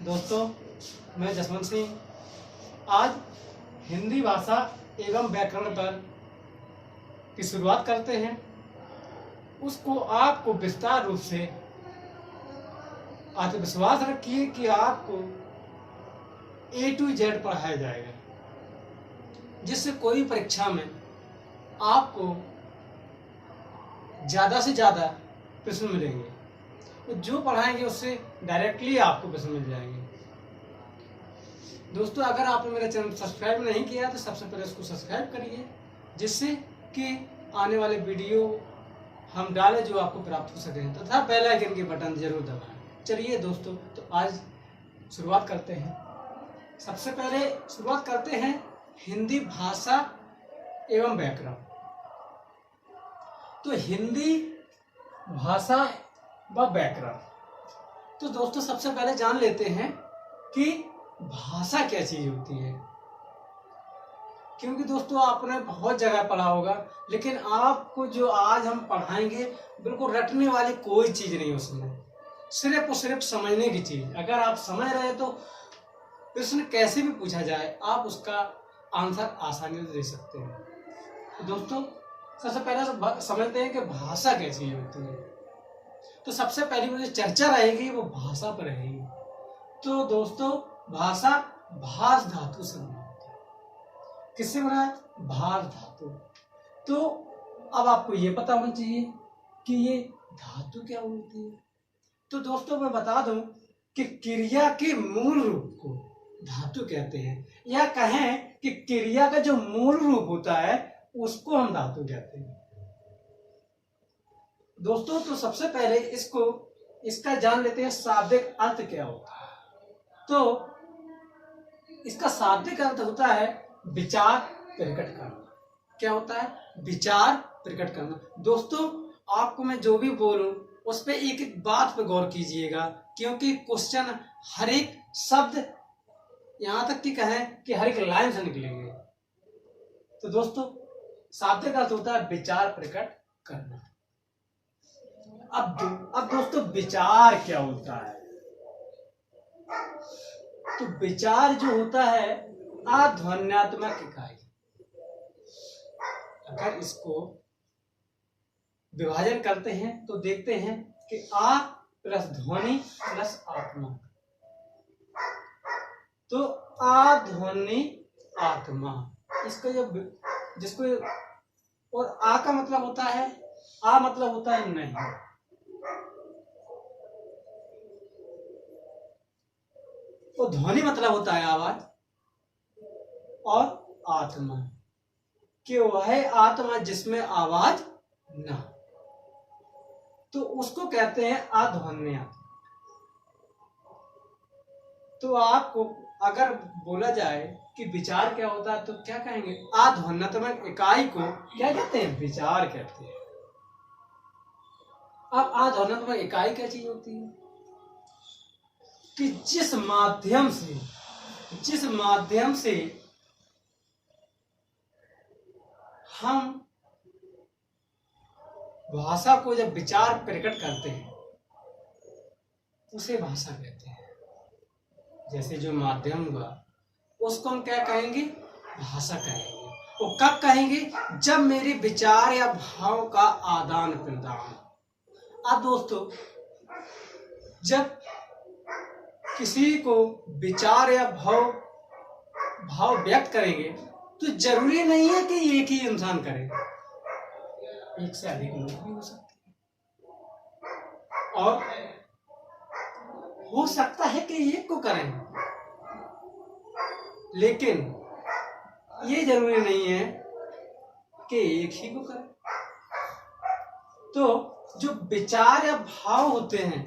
दोस्तों, मैं जसवंत सिंह आज हिंदी भाषा एवं व्याकरण पर की शुरुआत करते हैं। उसको आपको विस्तार रूप से आत्मविश्वास रखिए कि आपको A to Z पढ़ाया जाएगा, जिससे कोई परीक्षा में आपको ज़्यादा से ज़्यादा प्रश्न मिलेंगे। तो जो पढ़ाएंगे उससे डायरेक्टली आपको प्रश्न मिल जाएंगे। दोस्तों, अगर आपने मेरा चैनल सब्सक्राइब नहीं किया तो सबसे पहले उसको सब्सक्राइब करिए, जिससे कि आने वाले वीडियो हम डालें जो आपको प्राप्त हो सके, तथा बेल आइकन के बटन जरूर दबाएं। चलिए दोस्तों, तो आज शुरुआत करते हैं। सबसे पहले शुरुआत करते हैं हिंदी भाषा एवं व्याकरण। तो हिंदी भाषा व व्याकरण, तो दोस्तों सबसे पहले जान लेते हैं कि भाषा क्या चीज होती है। क्योंकि दोस्तों आपने बहुत जगह पढ़ा होगा, लेकिन आपको जो आज हम पढ़ाएंगे बिल्कुल रटने वाली कोई चीज नहीं उसमें, सिर्फ और सिर्फ समझने की चीज। अगर आप समझ रहे तो प्रश्न कैसे भी पूछा जाए आप उसका आंसर आसानी से दे सकते हैं। तो दोस्तों सबसे पहले तो समझते हैं कि भाषा क्या चीज होती है। तो सबसे पहली जो चर्चा रहेगी वो भाषा पर रहेगी। तो दोस्तों भाषा भाष धातु से बना होता है। किससे बना है? भाष धातु। तो अब आपको ये पता होना चाहिए कि ये धातु क्या होती है। तो दोस्तों मैं बता दूं कि क्रिया के मूल रूप को धातु कहते हैं, या कहें कि क्रिया का जो मूल रूप होता है उसको हम धातु कहते हैं। दोस्तों तो सबसे पहले इसका जान लेते हैं शाब्दिक अर्थ क्या होता है। तो इसका शाब्दिक अर्थ होता है विचार प्रकट करना। क्या होता है? विचार प्रकट करना। दोस्तों आपको मैं जो भी बोलूं उस पर एक एक बात पर गौर कीजिएगा, क्योंकि क्वेश्चन हर एक शब्द, यहां तक कि कहें कि हर एक लाइन से निकलेंगे। तो दोस्तों शाब्दिक अर्थ होता है विचार प्रकट करना। अब दोस्तों विचार क्या होता है? तो विचार जो होता है अध्वन्यात्मक इकाई। अगर इसको विभाजन करते हैं तो देखते हैं कि आ प्लस ध्वनि प्लस आत्मा। तो आध्वनि आत्मा, इसको जिसको, और आ का मतलब होता है, आ मतलब होता है नहीं, तो ध्वनि मतलब होता है आवाज, और आत्मा कि वह आत्मा जिसमें आवाज ना, तो उसको कहते हैं अध्वन्य आत्मा। तो आपको अगर बोला जाए कि विचार क्या होता है तो क्या कहेंगे? अध्वन्यात्मक इकाई को क्या कहते हैं? विचार कहते हैं। अब अध्वन्यात्मक इकाई क्या चीज होती है? कि जिस माध्यम से हम भाषा को जब विचार प्रकट करते हैं उसे भाषा कहते हैं। जैसे जो माध्यम हुआ उसको हम क्या कहेंगे? भाषा कहेंगे। वो कब कहेंगे? जब मेरे विचार या भाव का आदान प्रदान। अब दोस्तों जब किसी को विचार या भाव व्यक्त करेंगे तो जरूरी नहीं है कि एक ही इंसान करे, एक से अधिक लोग भी हो सकते हैं, और हो सकता है कि एक को करें, लेकिन ये जरूरी नहीं है कि एक ही को करें। तो जो विचार या भाव होते हैं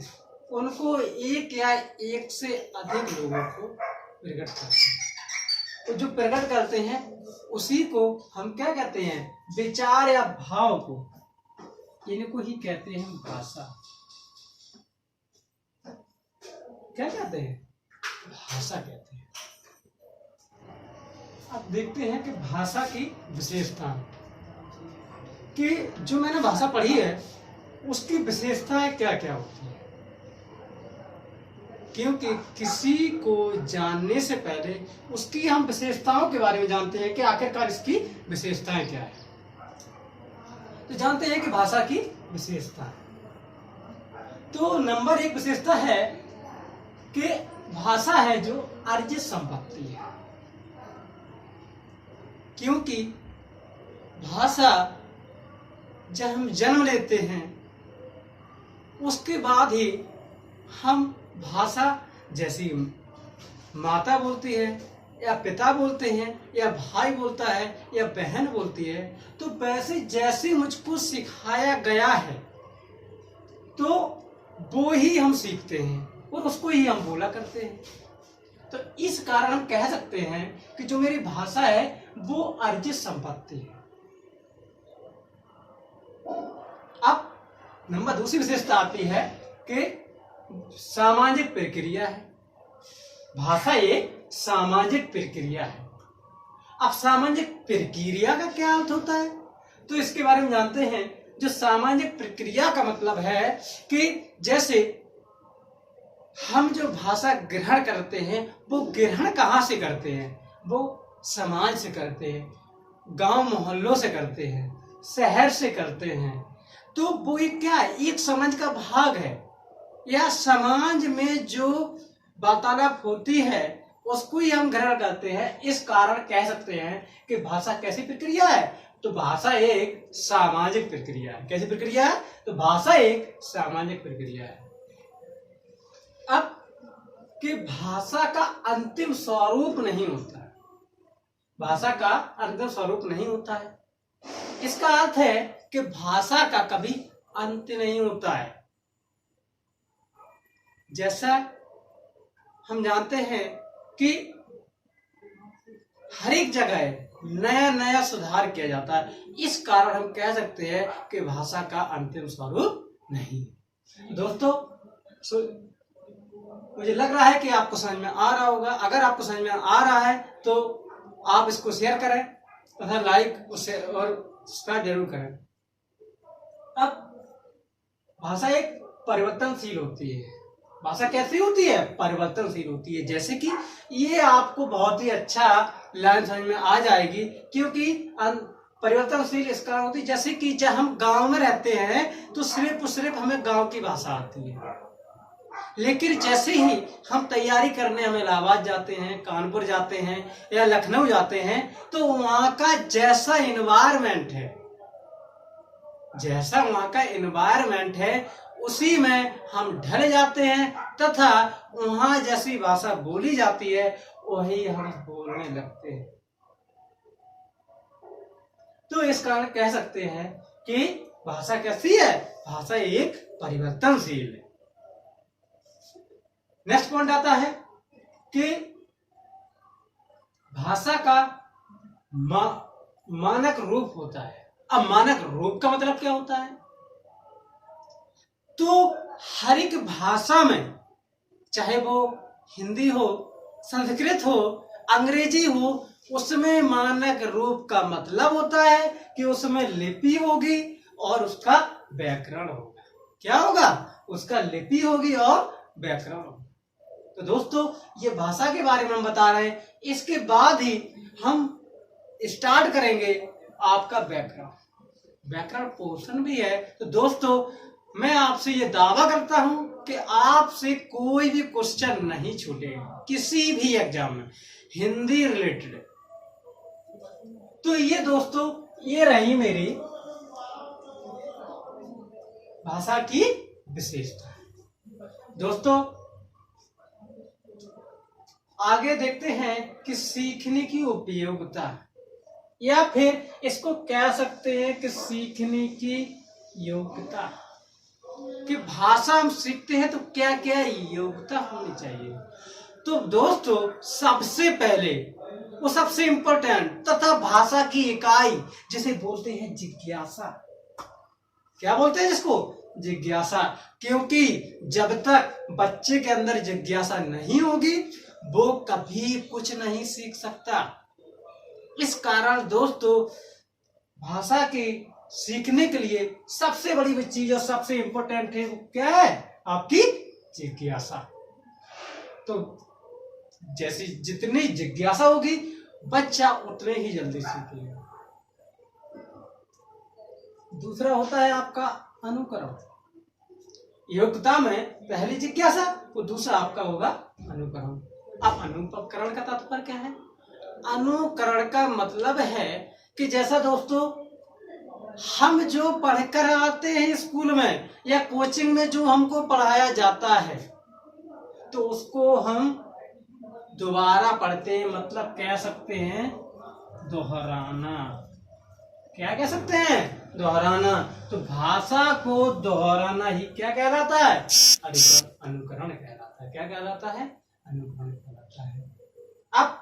उनको एक या एक से अधिक लोगों को प्रकट करते हैं। तो जो प्रकट करते हैं उसी को हम क्या कहते हैं? विचार या भाव को, इनको ही कहते हैं भाषा। क्या कहते हैं? भाषा कहते हैं। अब देखते हैं कि भाषा की विशेषता, कि जो मैंने भाषा पढ़ी है उसकी विशेषताएं क्या क्या होती है। क्योंकि किसी को जानने से पहले उसकी हम विशेषताओं के बारे में जानते हैं कि आखिरकार इसकी विशेषताएं क्या है। तो जानते हैं कि भाषा की विशेषता, तो नंबर 1 विशेषता है कि भाषा है जो अर्जित संपत्ति है। क्योंकि भाषा जब हम जन्म लेते हैं उसके बाद ही हम भाषा, जैसी माता बोलती है या पिता बोलते हैं या भाई बोलता है या बहन बोलती है, तो वैसे जैसे मुझको सिखाया गया है तो वो ही हम सीखते हैं और उसको ही हम बोला करते हैं। तो इस कारण हम कह सकते हैं कि जो मेरी भाषा है वो अर्जित संपत्ति है। अब नंबर 2 विशेषता आती है कि सामाजिक प्रक्रिया है। भाषा एक सामाजिक प्रक्रिया है। अब सामाजिक प्रक्रिया का क्या अर्थ होता है, तो इसके बारे में जानते हैं। जो सामाजिक प्रक्रिया का मतलब है कि जैसे हम जो भाषा ग्रहण करते हैं वो ग्रहण कहाँ से करते हैं, वो समाज से करते हैं, गांव मोहल्लों से करते हैं, शहर से करते हैं। तो वो एक क्या है, एक समाज का भाग है, या समाज में जो वार्तालाप होती है उसको ही हम ग्रहण करते हैं। इस कारण कह सकते हैं कि भाषा कैसी प्रक्रिया है, तो भाषा एक सामाजिक प्रक्रिया है। कैसी प्रक्रिया है, तो भाषा एक सामाजिक प्रक्रिया है। अब कि भाषा का अंतिम स्वरूप नहीं होता है, भाषा का अंतिम स्वरूप नहीं होता है। इसका अर्थ है कि भाषा का कभी अंत नहीं होता है। जैसा हम जानते हैं कि हर एक जगह नया नया सुधार किया जाता है, इस कारण हम कह सकते हैं कि भाषा का अंतिम स्वरूप नहीं। दोस्तों, मुझे लग रहा है कि आपको समझ में आ रहा होगा। अगर आपको समझ में आ रहा है तो आप इसको शेयर करें तथा लाइक उसे और सब्सक्राइब जरूर करें। अब भाषा एक परिवर्तनशील होती है। भाषा कैसी होती है, परिवर्तनशील होती है। जैसे कि ये आपको बहुत ही अच्छा लाइन समझ में आ जाएगी, क्योंकि परिवर्तनशील इस कारण होती है जैसे कि जब हम गांव में रहते हैं तो सिर्फ हमें गांव की भाषा आती है, लेकिन जैसे ही हम तैयारी करने हम इलाहाबाद जाते हैं, कानपुर जाते हैं या लखनऊ जाते हैं, तो वहां का जैसा एनवायरनमेंट है उसी में हम ढल जाते हैं तथा वहां जैसी भाषा बोली जाती है वही हम बोलने लगते हैं। तो इस कारण कह सकते हैं कि भाषा कैसी है, भाषा एक परिवर्तनशील है। नेक्स्ट पॉइंट आता है कि भाषा का मानक रूप होता है। अब मानक रूप का मतलब क्या होता है, तो हर एक भाषा में, चाहे वो हिंदी हो, संस्कृत हो, अंग्रेजी हो, उसमें मानक रूप का मतलब होता है कि उसमें लिपि होगी और उसका व्याकरण होगा। क्या होगा, उसका लिपि होगी और व्याकरण होगा। तो दोस्तों, ये भाषा के बारे में हम बता रहे हैं। इसके बाद ही हम स्टार्ट करेंगे आपका व्याकरण पोर्शन भी है। तो दोस्तों, मैं आपसे ये दावा करता हूं कि आपसे कोई भी क्वेश्चन नहीं छूटेगा किसी भी एग्जाम में हिंदी रिलेटेड। तो ये दोस्तों, ये रही मेरी भाषा की विशेषता। दोस्तों, आगे देखते हैं कि सीखने की उपयोगिता, या फिर इसको कह सकते हैं कि सीखने की योग्यता, कि भाषा हम सीखते हैं तो क्या क्या योग्यता होनी चाहिए। तो दोस्तों, सबसे पहले वो सबसे इंपॉर्टेंट तथा भाषा की इकाई जिसे बोलते हैं जिज्ञासा। क्या बोलते हैं जिसको, जिज्ञासा। क्योंकि जब तक बच्चे के अंदर जिज्ञासा नहीं होगी वो कभी कुछ नहीं सीख सकता। इस कारण दोस्तों, भाषा की सीखने के लिए सबसे बड़ी चीज और सबसे इंपॉर्टेंट है वो क्या है, आपकी जिज्ञासा। तो जैसी जितनी जिज्ञासा होगी बच्चा उतने ही जल्दी सीखेगा। दूसरा होता है आपका अनुकरण। योग्यता में पहली जिज्ञासा और दूसरा आपका होगा अनुकरण। अब अनुकरण का तात्पर्य क्या है? अनुकरण का मतलब है कि जैसा दोस्तों हम जो पढ़कर आते हैं स्कूल में या कोचिंग में जो हमको पढ़ाया जाता है तो उसको हम दोबारा पढ़ते हैं, मतलब कह सकते हैं दोहराना। क्या कह सकते हैं? दोहराना। तो भाषा को दोहराना ही क्या कहलाता है? अनुकरण कहलाता है। क्या कहलाता है? अनुकरण कहलाता है। अब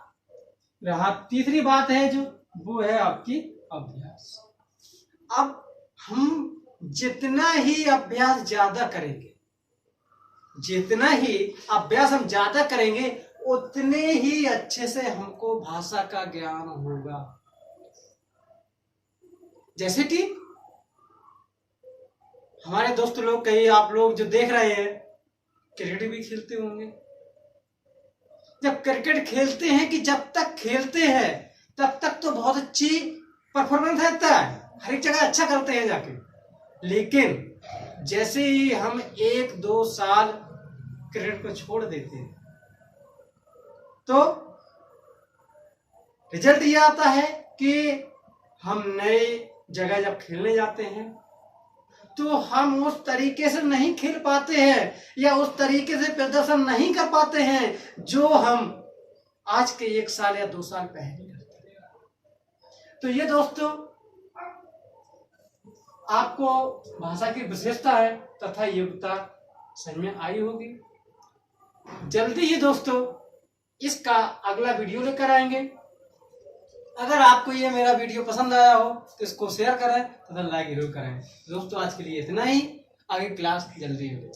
रहा तीसरी बात है जो वो है आपकी अभ्यास। अब हम जितना ही अभ्यास ज्यादा करेंगे, जितना ही अभ्यास हम ज्यादा करेंगे उतने ही अच्छे से हमको भाषा का ज्ञान होगा। जैसे कि हमारे दोस्त लोग, कहीं आप लोग जो देख रहे हैं क्रिकेट भी खेलते होंगे। जब क्रिकेट खेलते हैं कि जब तक खेलते हैं तब तक तो बहुत अच्छी परफॉर्मेंस रहता है, हर एक जगह अच्छा करते हैं जाके। लेकिन जैसे ही हम 1-2 साल क्रिकेट को छोड़ देते हैं तो रिजल्ट ये आता है कि हम नए जगह जब खेलने जाते हैं तो हम उस तरीके से नहीं खेल पाते हैं या उस तरीके से प्रदर्शन नहीं कर पाते हैं जो हम आज के 1 साल या 2 साल पहले करते हैं। तो ये दोस्तों आपको भाषा की विशेषता है तथा योग्यता समझ में आई होगी। जल्दी ही दोस्तों इसका अगला वीडियो लेकर आएंगे। अगर आपको ये मेरा वीडियो पसंद आया हो तो इसको शेयर करें तथा लाइक जरूर करें। दोस्तों आज के लिए इतना ही, आगे क्लास जल्दी होगी।